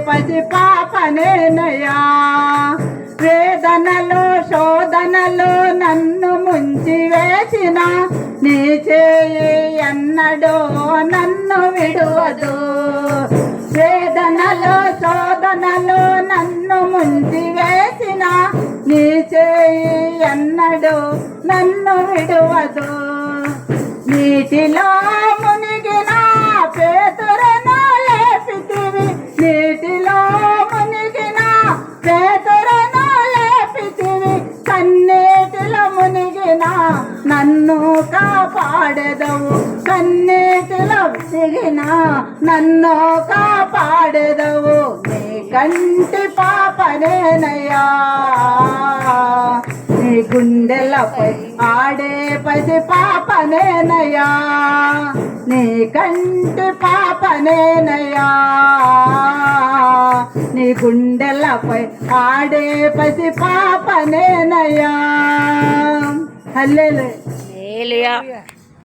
పసి పాపనేనయ్యా. వేదనలు శోధనలు నన్ను ముంచి వేసిన నీ చేయి ఎన్నడో నన్ను విడువదు. వేదనలు శోధనలు నన్ను ముంచి వేసిన నీ చేయి ఎన్నడో నన్ను విడువదు. నీటిలో మునిగిన పేతురును లేపితివి, నీటిలో మునిగిన పేతురును లేపితివి. కన్నీటిలో మునిగిన నన్ను కాపాడెదవు, కన్నీటిలో మునిగిన నన్ను కాపాడెదవు. నీ కంటి పాపనేనయ్యా, నీ గుండెలపై ఆడే పసి పాపనేనయ్యా, నీ కంటి పాపనేనయ్యా, నీ గుండెలపై ఆడే పసి పాపనేనయ్యా. హల్లెలూయా.